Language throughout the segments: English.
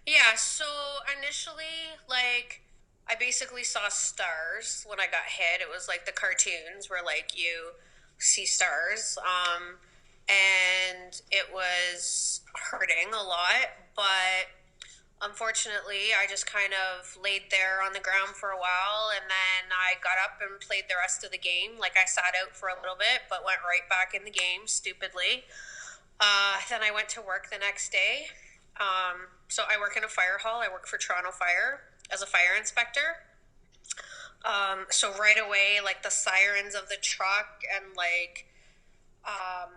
Yeah, so initially, I basically saw stars when I got hit. It was like the cartoons where, like, you see stars. And it was hurting a lot, but unfortunately, I just kind of laid there on the ground for a while, and then I got up and played the rest of the game. Like, I sat out for a little bit, but went right back in the game stupidly. Then I went to work the next day. So I work in a fire hall. I work for Toronto Fire as a fire inspector. So right away, like the sirens of the truck and um,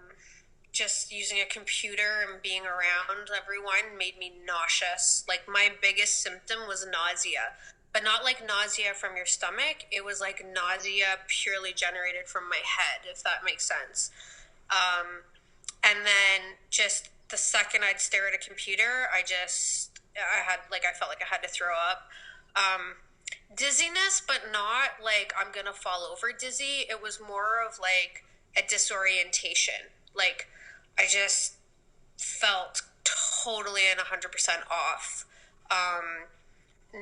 just using a computer and being around everyone made me nauseous. Like my biggest symptom was nausea, but not like nausea from your stomach. It was like nausea purely generated from my head, if that makes sense. Um, and then just the second I'd stare at a computer, I felt like I had to throw up. Um, Dizziness, but not like I'm gonna fall over dizzy. It was more of like a disorientation. Like I just felt totally and 100% off. Um,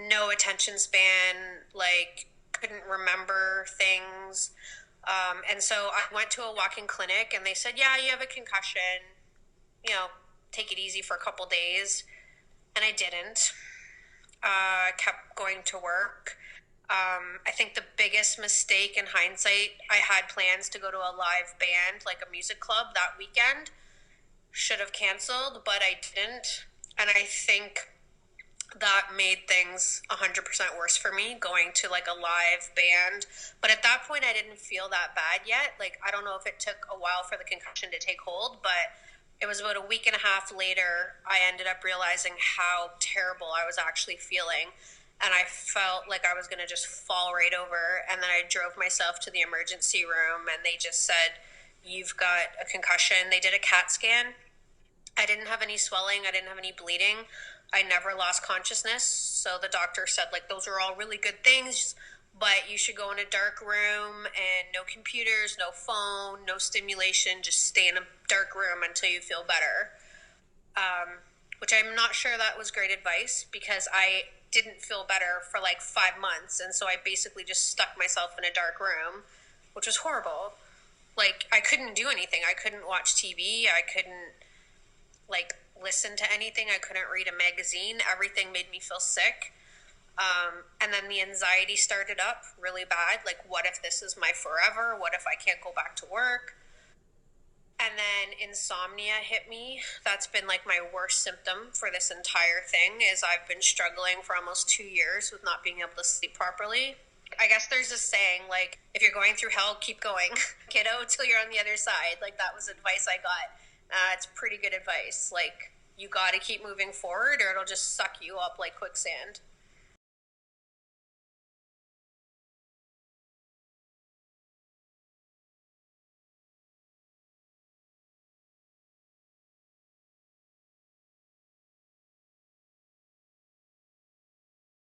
no attention span, like couldn't remember things. And so I went to a walk-in clinic and they said, yeah, you have a concussion, you know, take it easy for a couple days. And I didn't. Kept going to work. I think the biggest mistake in hindsight, I had plans to go to a live band, like a music club that weekend. Should have canceled, but I didn't. And I think that made things 100% worse for me going to like a live band. But at that point, I didn't feel that bad yet. Like, I don't know if it took a while for the concussion to take hold, but it was about a week and a half later, I ended up realizing how terrible I was actually feeling. And I felt like I was going to just fall right over. And then I drove myself to the emergency room and they just said, you've got a concussion. They did a CAT scan. I didn't have any swelling. I didn't have any bleeding. I never lost consciousness. So the doctor said, like, those are all really good things, but you should go in a dark room and no computers, no phone, no stimulation. Just stay in a dark room until you feel better. Which I'm not sure that was great advice because I didn't feel better for like 5 months. And so I basically just stuck myself in a dark room, which was horrible. Like, I couldn't do anything. I couldn't watch TV. I couldn't like listen to anything. I couldn't read a magazine. Everything made me feel sick. And then the anxiety started up really bad. Like, what if this is my forever? What if I can't go back to work? And then insomnia hit me. That's been like my worst symptom for this entire thing is I've been struggling for almost 2 years with not being able to sleep properly. I guess there's this saying, like, if you're going through hell, keep going, kiddo, till you're on the other side. Like, that was advice I got. It's pretty good advice. Like, you got to keep moving forward or it'll just suck you up like quicksand.